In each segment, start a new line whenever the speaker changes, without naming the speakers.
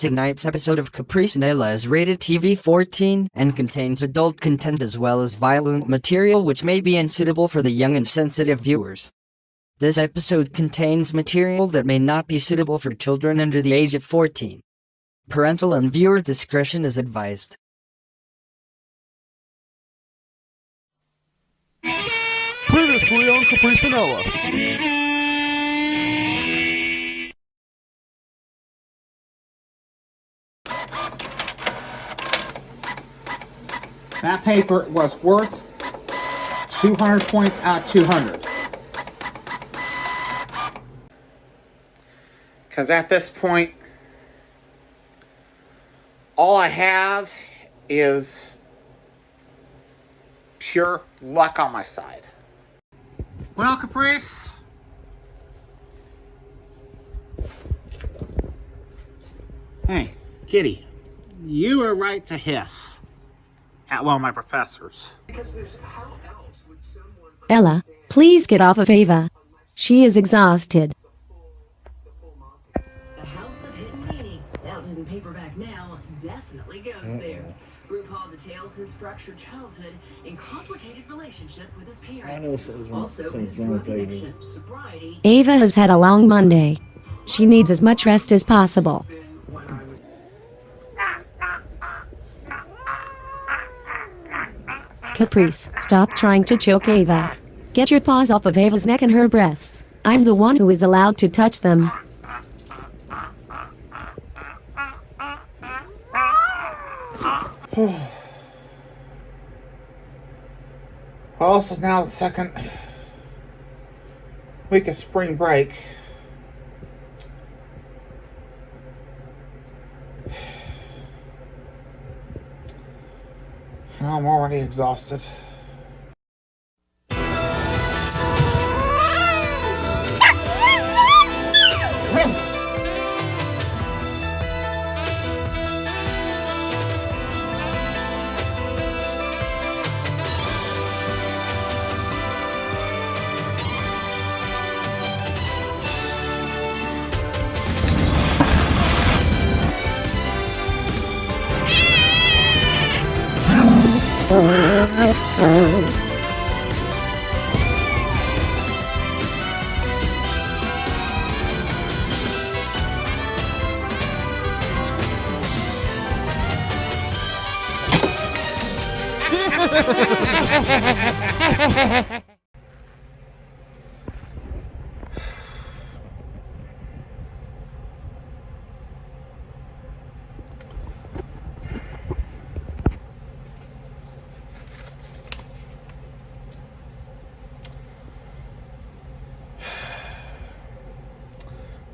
Tonight's episode of Caprice and Ella is rated TV-14 and contains adult content as well as violent material which may be unsuitable for the young and sensitive viewers. This episode contains material that may not be suitable for children under the age of 14. Parental and viewer discretion is advised.
Previously on Caprice and Ella.
That paper was worth 200 points out of 200. Because at this point, all I have is pure luck on my side. Well, Caprice, hey, Kitty, you were right to hiss at one of my professors.
Ella, please get off of Ava. She is exhausted.
The House of Hidden Meanings, out in paperback now, definitely goes there. RuPaul details his fractured childhood and complicated relationship with his parents. Also, his drug addiction, sobriety.
Ava has had a long Monday. She needs as much rest as possible. Caprice, stop trying to choke Ava. Get your paws off of Ava's neck and her breasts. I'm the one who is allowed to touch them.
Well, this is now the second week of spring break. And I'm already exhausted.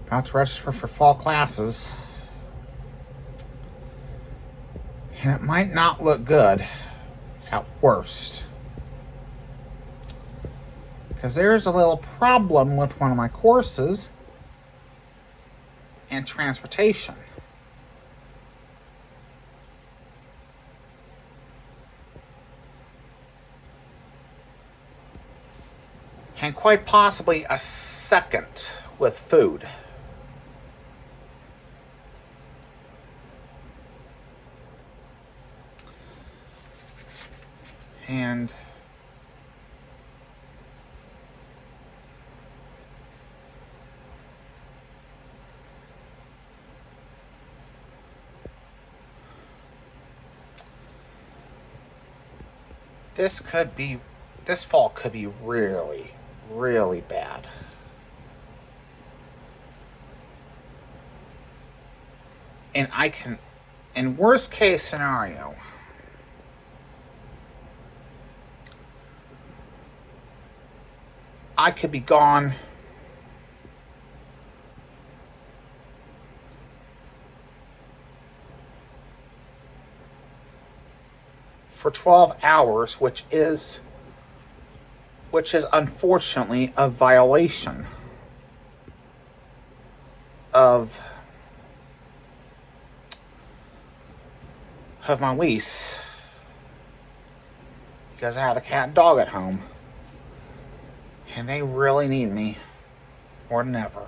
About to register for fall classes. And it might not look good at worst. Because there's a little problem with one of my courses and transportation. And quite possibly a second with food. And this fall could be really, really bad. And in worst case scenario, I could be gone for 12 hours, which is unfortunately a violation of my lease, because I have a cat and dog at home. And they really need me more than ever.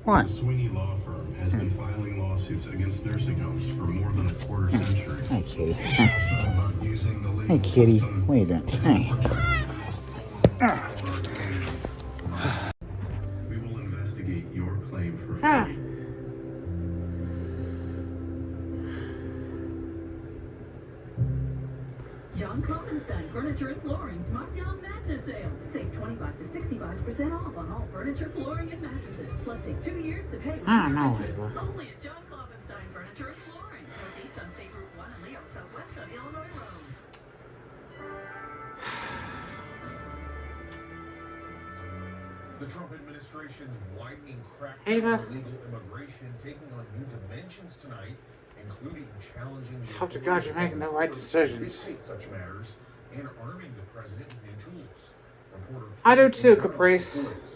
What?
Sweeney Law Firm has been filing lawsuits against nursing homes for more than a quarter century.
Hey, Kitty.
About using the legal
Hey, Kitty.
system.
Wait a minute. Hey.
We will investigate your claim for
Ah.
fee.
John Kloppenstein Furniture and Flooring Markdown Madness Sale. Save 25 to 65% off on all furniture, flooring, and mattresses. Plus, take 2 years to pay with
Ah,
your
no,
interest.
Ava.
Only at John Kloppenstein Furniture and Flooring. Northeast on State Route 1 and Leo, southwest on Illinois Road.
The Trump administration's widening crackdown
Ava.
on illegal immigration taking on new dimensions tonight, including challenging the
Hope to God you're making the right decisions.
to dictate such matters and arming the president with new tools. Reporter
I do too,
Peter
Caprice.
reports.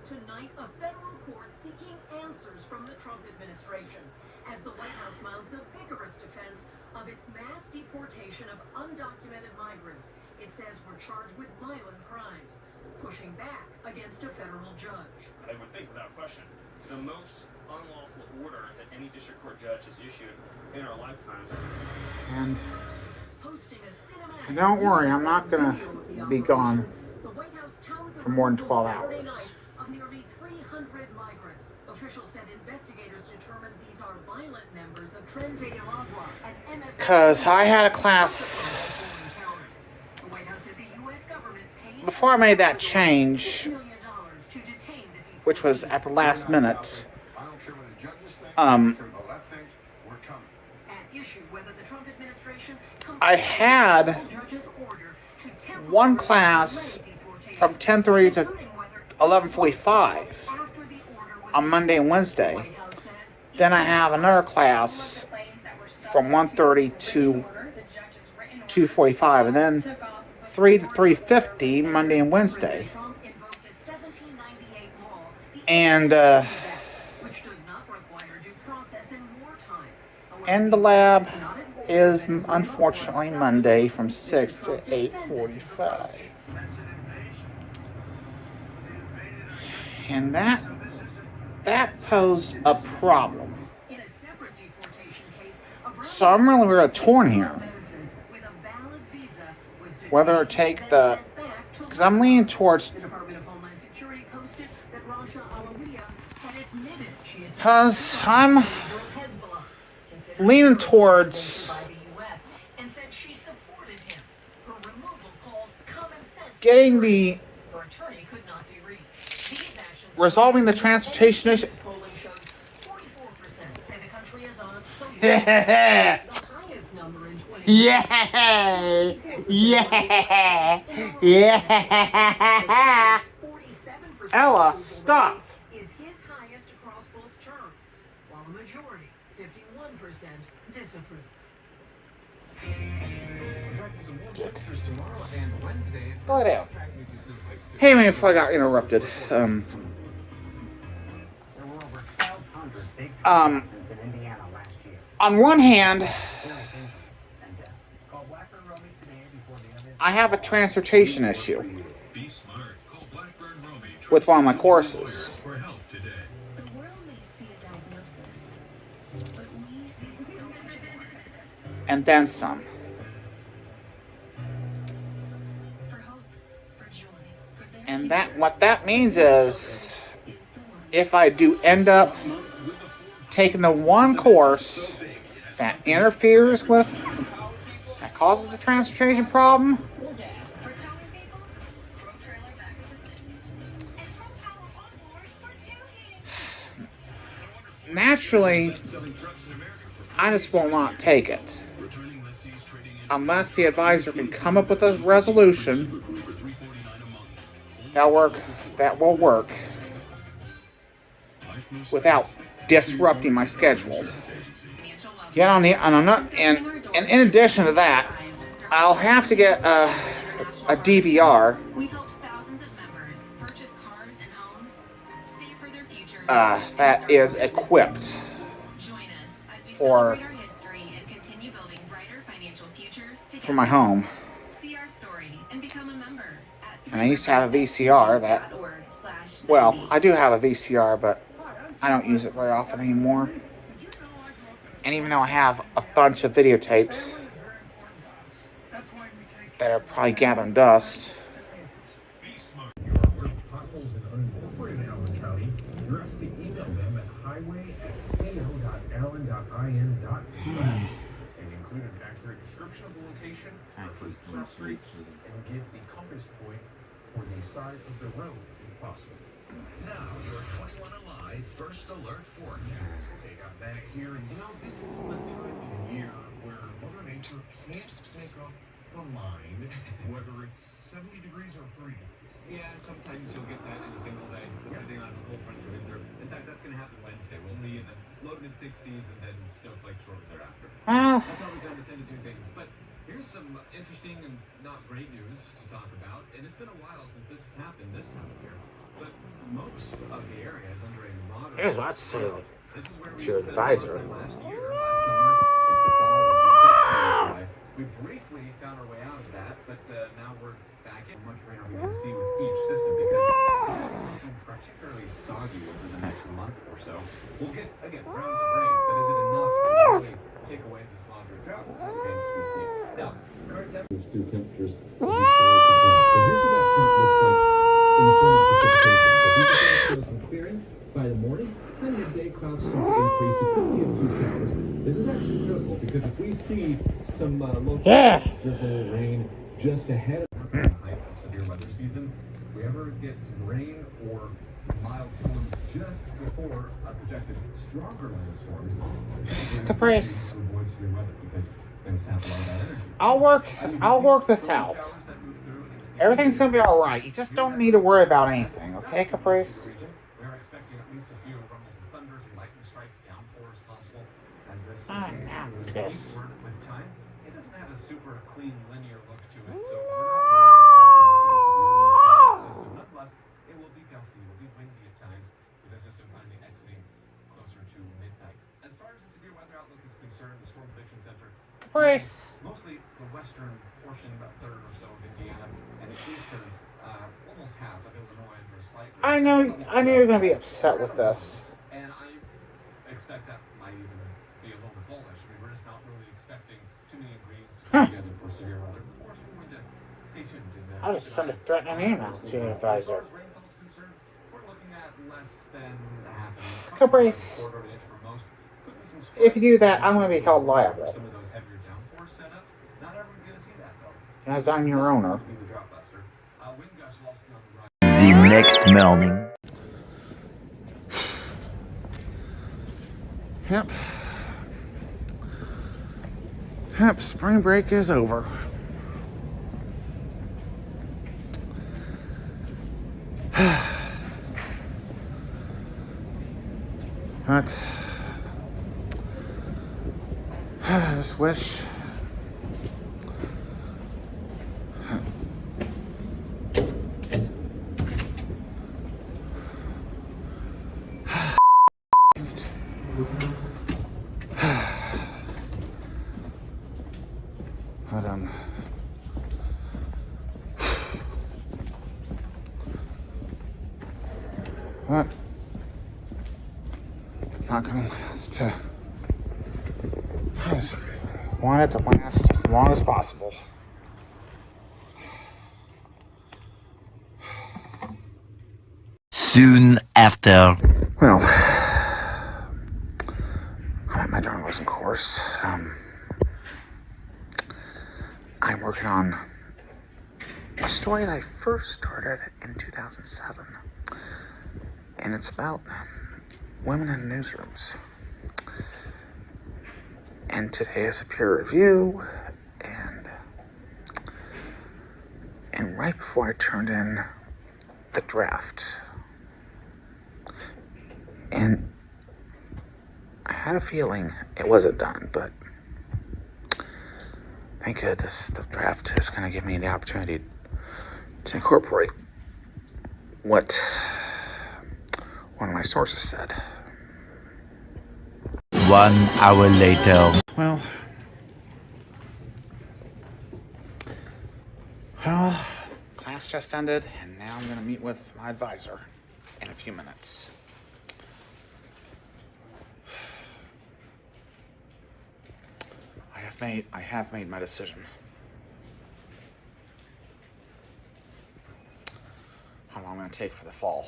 Tonight, a federal court seeking answers from the Trump administration as the White House mounts a vigorous defense of its mass deportation of undocumented migrants it says were charged with violent crimes, pushing back against a federal judge.
I would think, without question, the most unlawful order that any district court judge has issued in our lifetime.
And
Hosting a cinematic
And don't worry, I'm not gonna
video of the
be gone
operation, the White House towered the
for more than
removal
12
Saturday
hours.
night of nearly 300 migrants. Officials said investigators determined these are violent members of Tren de Aragua at MS.
'Cause I had a class
The White House said the US government paid
before I made that change,
$6 million to detain the
which was at the last minute.
I don't care what the judges think.
Um,
I don't care what the left thinks. We're coming.
at issue whether the Trump administration
I had
judge's order to temporarily
one class
delay deportation,
from 10:30 to
including whether
11:45
after the order was
on Monday and Wednesday.
White House says
Then I have another class from 1:30 to 2:45, and then 3 to 3:50 Monday and Wednesday.
Trump invoked a 1798 law, the
And
which does not require due process in wartime. However,
and the lab
not at war.
is unfortunately Monday from 6 to 8:45. And that posed a problem.
In a separate deportation case, a
So I'm really torn here.
with a valid visa was
Whether to take the, because I'm leaning towards,
The Department of Homeland Security posted that Rasha Alawiya had admitted she had
because I'm
Hezbollah, considered
leaning
terrorist
towards
by the US, and said she supported him. Her removal called common sense.
getting the,
Her attorney could not be reached. These actions
resolving the transportation issue.
polling shows 44% say the country is on some
Yeah.
the highest number in 20
Yeah, yeah, yeah.
47%
Ella,
approval
stop.
rate is his highest across both terms, while the majority, 51%, disapprove.
Go down. Hey man, before I got interrupted.
There were over 1,200 big
Um,
in Indiana last year.
On one hand,
Serious injuries and death. Call Blackburn Romy today before the event.
I have a transportation issue
Be smart. Call Blackburn Romy
with one of my courses.
for help today.
The world may see a diagnosis, but we see so much more.
And then some.
For hope, for joy, for their
And
future
that, what that means is,
is the one.
if I do end up taking the one course that interferes with, that causes the transportation problem,
For towing people, Pro Trailer Backup Assist. And Pro Power Onboard for tailgating.
naturally, I just will not take it. Unless the advisor can come up with a resolution that will work without disrupting my schedule. Yet and in addition to that, I'll have to get a DVR
We've helped thousands of members purchase cars and homes, save for their future.
that is equipped
Join us as we
for
celebrate our history and continue building brighter financial futures together.
for my home.
See our story and become a member at
And I used to have a VCR that, well, I do have a VCR, but I don't use it very often anymore. And even though I have a bunch of videotapes that are probably gathering dust.
Potholes in unincorporated Allen County, you're asked to email them at highway@co.allen.in.us and include an accurate description of the location, reference class streets, and give the compass point for the side of the road if possible. Now, your 21 Alive First Alert forecast. They got back here, and this is the time of year where Mother Nature can't make up her mind whether it's 70 degrees or 3 degrees.
Yeah, and sometimes you'll get that in a single day, depending on the cold front coming through. In fact, that's going to happen Wednesday. We'll be in the low to mid-60s and then snowflakes shortly thereafter. That's how we kind of tend to do things. But here's some interesting and not great news to talk about. And it's been a while since this has happened this time of year. But most of the area is under a moderate.
Here's what's Sue.
This is where we
Your
spent
advisor.
last year, last summer. The fall was exceptionally dry. We briefly found our way out of that, but now we're back in. Much rain are we going to see with each system because it's been particularly soggy over the next month or so. We'll get, again, rounds of rain, but is it enough to really take away this moderate drought? That remains to be seen. Now, current temperatures will be slow to drop. So here's what that front looks like in the form of precipitation. So we can show some clearing by the morning. By midday, clouds start to increase. We could see a few showers. This is actually critical because if we see some local drizzle rain just ahead of the height of severe weather season, if we ever get some rain or some mild storms just before a projected stronger line of storms,
Caprice.
to avoid severe weather because it's going to sap a lot of that energy.
I'll work this out. Everything's gonna be alright. You just don't need to worry about anything, okay, Caprice?
We are expecting at least a few rumbles of thunder and lightning strikes, downpours possible as this
Now
system
this.
moves eastward with time. It doesn't have a super clean linear look to it, so we're not really expecting much of a severe system. Nonetheless, it will be gusty, it will be windy at times, with the system finally exiting closer to midnight. As far as the severe weather outlook is concerned, the Storm Prediction Center
Caprice.
mostly the western portion, about a third or so of Indiana, and the eastern, almost half of Illinois under a slight.
I knew you were gonna be upset with this.
And I expect that might even be a little bit bullish. I mean, we're just not really expecting too many ingredients to come together for severe weather. Of course, we're going to stay tuned. And,
I'll just send a threatening email to your
as far
advisor.
as rainfall is concerned, we're looking at less than a half an inch.
Caprice.
Quarter of an inch for most. Could be some
If you do that, I'm gonna be held liable.
some of those heavier downpours set up. Not everyone's going to see that, though.
As I'm your owner.
Be the drought buster. Wind gusts will also be on the rise.
The next morning.
Yep, spring break is over. But I just wish but not gonna last. I just want it to last as long as possible.
Soon after.
Well, I'm at my journalism course. I'm working on a story that I first started in 2007. And it's about women in newsrooms. And today is a peer review, and right before I turned in the draft, and I had a feeling it wasn't done, but thank goodness the draft is going to give me the opportunity to incorporate what one of my sources said.
1 hour later.
Well, class just ended, and now I'm going to meet with my advisor in a few minutes. have made my decision. How long I'm going to take for the fall.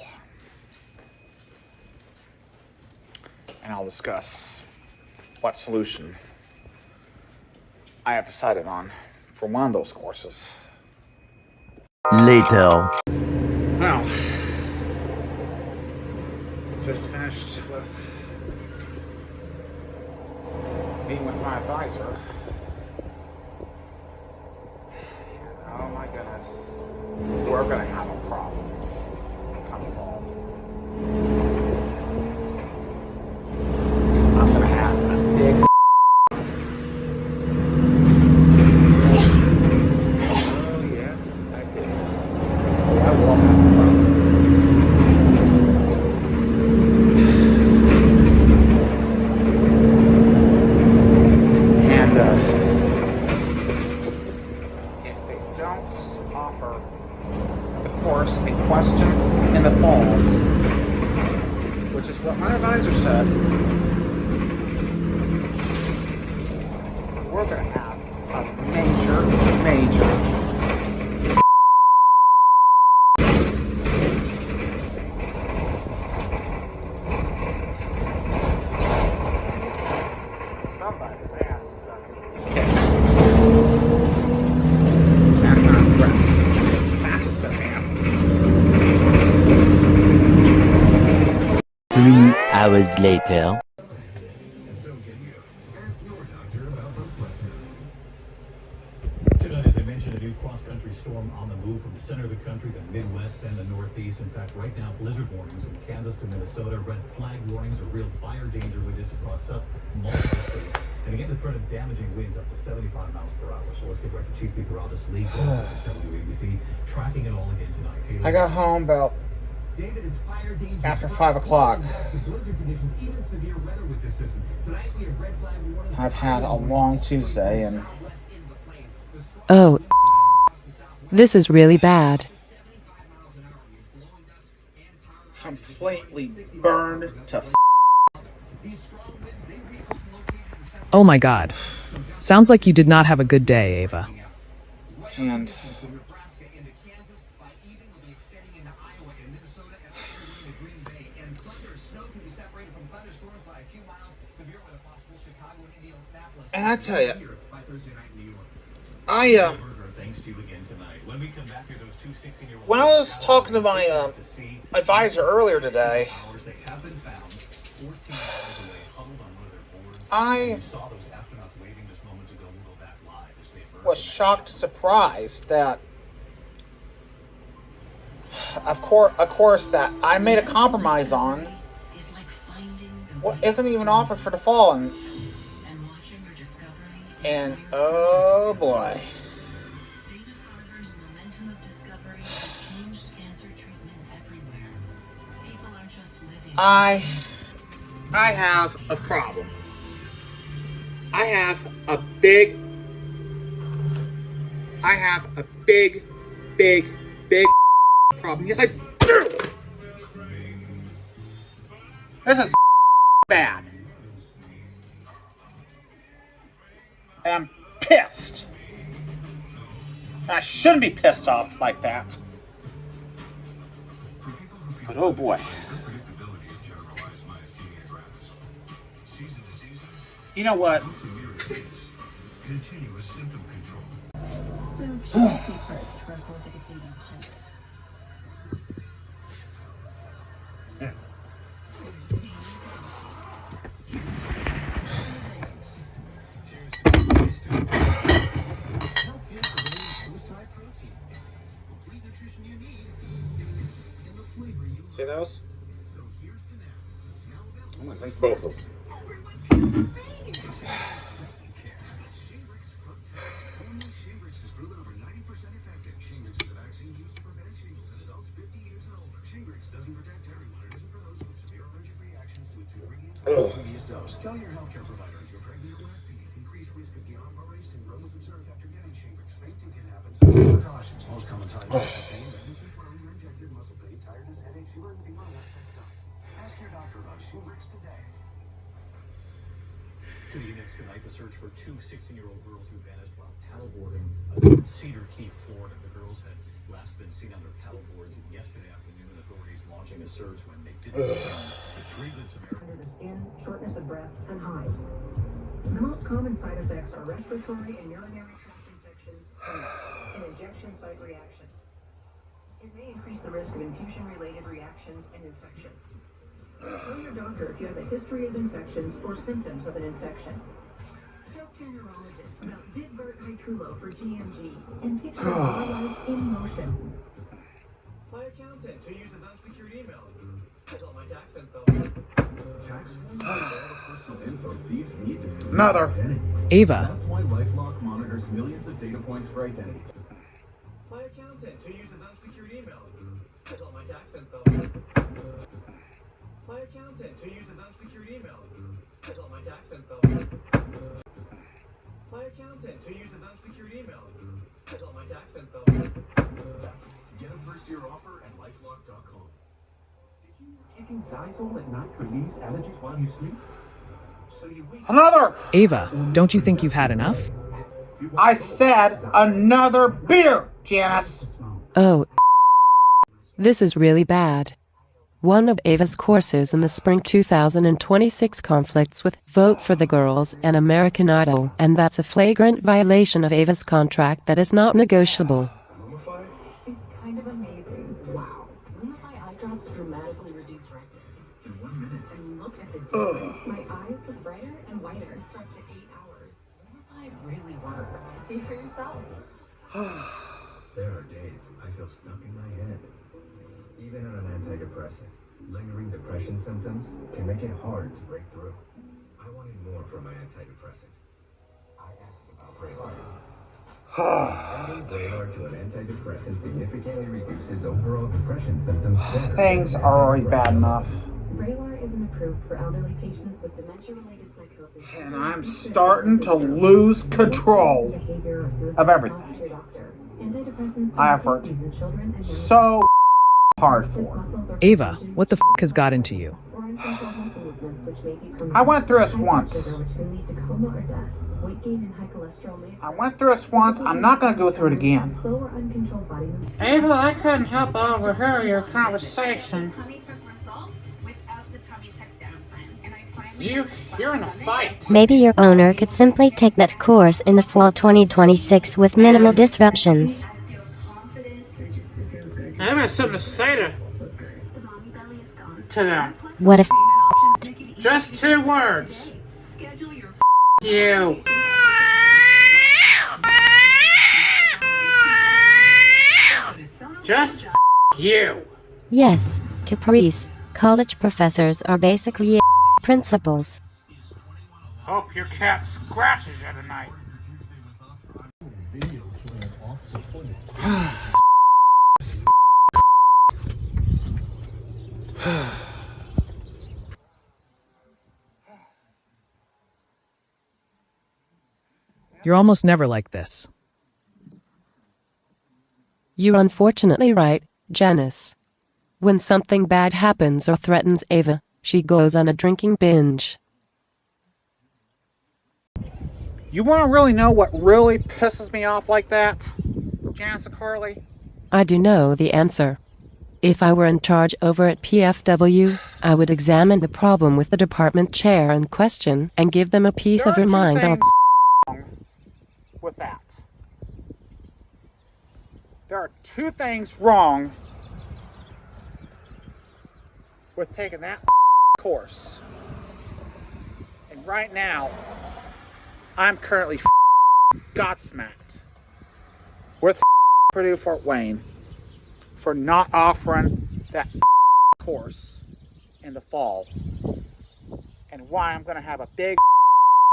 And I'll discuss what solution I have decided on for one of those courses.
Later.
Well, just finished with meeting with my advisor. Oh my goodness, we're gonna have a problem come fall. I'm gonna have a big oh yes, I did. I will have a problem. If they don't offer the course a question in the fall, which is what my advisor said, we're going to have a major somebody's ass is going to be kicked. That's not correct. That's what's going to happen.
3 hours later.
Tonight, as I mentioned, a new cross-country storm on the move from the center of the country, the Midwest, and the Northeast. In fact, right now, blizzard warnings from Kansas to Minnesota, red flag warnings, a real fire danger witness across multiple states. And again, the threat of damaging winds up to 75 miles per hour. So let's get right to Chief Meteorologist Lee WABC, tracking it all again tonight.
I got home about after 5 o'clock. I've had a long Tuesday and
Oh, this is really bad.
completely burned to
Oh my god. Sounds like you did not have a good day, Ava.
and I tell you, when I was talking to my advisor earlier today, I was shocked, surprised that, of course, that I made a compromise on what isn't even offered for the fall, and oh boy. I have a problem. I have a big problem. Yes, I do. This is bad. And I'm pissed. And I shouldn't be pissed off like that. But oh boy. You know what? See those? I'm gonna drink both of them.
Tell your healthcare provider if you're pregnant or breastfeeding. Increased risk of Guillain-Barré syndrome was observed after getting Shingrix. Fainting can happen. So take precautions. Most common side effects: pain, redness, swelling, or injected muscle pain, tiredness, headache, fever, and fever. Ask your doctor about Shingrix today. Rescue units tonight to search for two 16-year-old girls who vanished while paddleboarding in Cedar Key, Florida. The girls had last been seen on their paddleboards yesterday afternoon, and authorities launching a search when they didn't find the three Good Samaritans.
Under the skin, shortness of breath, and hives. The most common side effects are respiratory and urinary tract infections and injection site reactions. It may increase the risk of infusion-related reactions and infection. Tell your doctor if you have a history of infections or symptoms of an infection. Talk to your neurologist about Vidbert Hytrulo for GMG and picture your life in motion.
My accountant who uses unsecured email. Has all my tax info. Tax forms all the personal info thieves need to see.
Another.
Ava.
That's why LifeLock monitors millions of data points for identity. My accountant who uses unsecured email. Has all my tax info. My accountant who uses unsecured email. Has all my tax info. My accountant who uses unsecured email. Has all my tax info. Get a first-year offer at lifelock.com.
Taking Xyzal at night relieves allergies while you sleep? So you wake
Another!
Ava, don't you think you've had enough?
I said another beer, Janice!
Oh. This is really bad. One of Ava's courses in the spring 2026 conflicts with Vote for the Girls and American Idol, and that's a flagrant violation of Ava's contract that is not negotiable.
It's kind of amazing. Wow. Lumify eye drops dramatically reduce redness.
In 1 minute.
And look at the difference. My eyes look brighter and whiter for up to 8 hours. Lumify really works. See for yourself.
There are days I feel stuck in my head. Even on an antidepressant, lingering depression symptoms can make it hard to break through. I wanted more from my antidepressant. I asked about Vraylar. Adding Vraylar to an antidepressant significantly reduces overall depression symptoms.
Things are already bad enough.
Vraylar isn't approved for elderly patients with dementia-related psychosis.
And I'm starting to lose control of everything I have worked so hard for.
Ava, what the f has got into you?
I went through this once. I went through this once. I'm not going to go through it again. Ava, I couldn't help but overhear your conversation. You're in a fight.
Maybe your owner could simply take that course in the fall 2026 with minimal disruptions.
I have something to say to them.
What if
Just 2 words. You. Just you.
Yes, Caprice, college professors are basically principals.
Hope your cat scratches you tonight.
You're almost never like this.
You're unfortunately right, Janice. When something bad happens or threatens Ava, she goes on a drinking binge.
You want to really know what really pisses me off like that, Janice and Carly?
I do know the answer. If I were in charge over at PFW, I would examine the problem with the department chair in question and give them a piece of your mind.
With that. There are 2 things wrong with taking that course. And right now, I'm currently gobsmacked with Purdue Fort Wayne for not offering that course in the fall. And why I'm going to have a big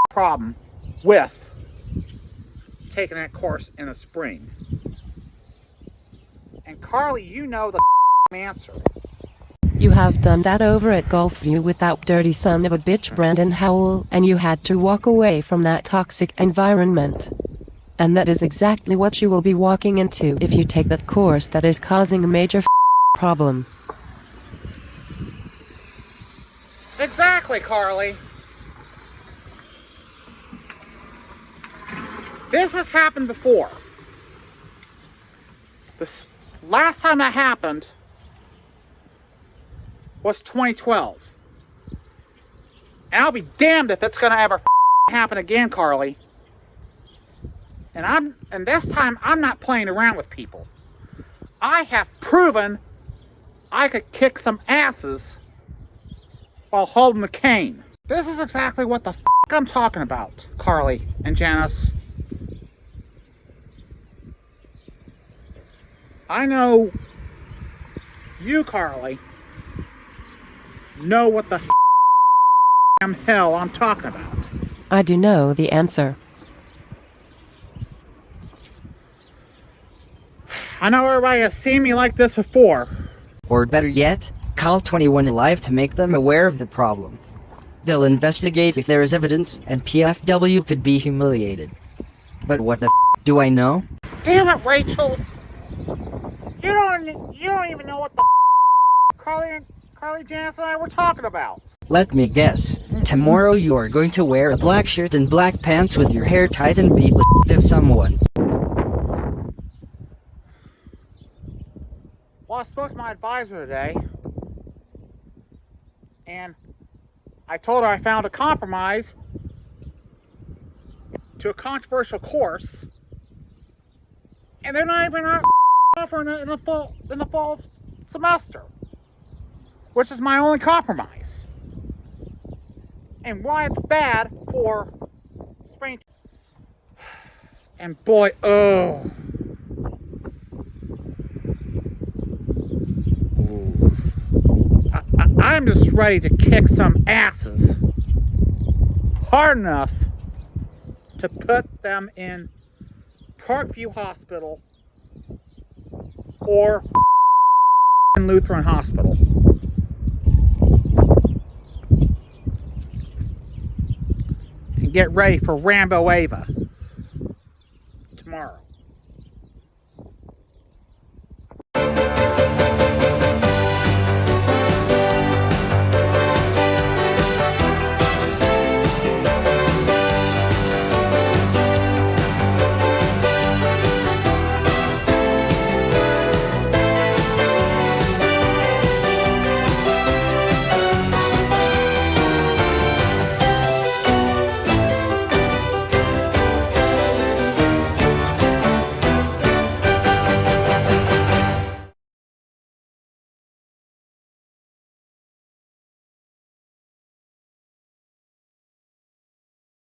problem with taking that course in the spring. And Carly, you know the answer.
You have done that over at Gulfview with that dirty son of a bitch Brandon Howell, and you had to walk away from that toxic environment. And that is exactly what you will be walking into if you take that course that is causing a major problem.
Exactly, Carly. This has happened before. This last time that happened was 2012. And I'll be damned if it's gonna ever happen again, Carly. And this time I'm not playing around with people. I have proven I could kick some asses while holding the cane. This is exactly what the I'm talking about, Carly and Janice. I know you, Carly, know what the hell I'm talking about.
I do know the answer.
I know everybody has seen me like this before.
Or better yet, call 21 Alive to make them aware of the problem. They'll investigate if there is evidence, and PFW could be humiliated. But what the do I know?
Damn it, Rachel! You don't even know what the Carly, Janice, and I were talking about.
Let me guess. Tomorrow you are going to wear a black shirt and black pants with your hair tight and beat the of someone.
Well, I spoke to my advisor today, and I told her I found a compromise to a controversial course, and they're not even offering it in the fall semester, which is my only compromise. And why it's bad for spring. And boy, oh. I'm just ready to kick some asses hard enough to put them in Parkview Hospital or Lutheran Hospital. And get ready for Rambo Ava tomorrow.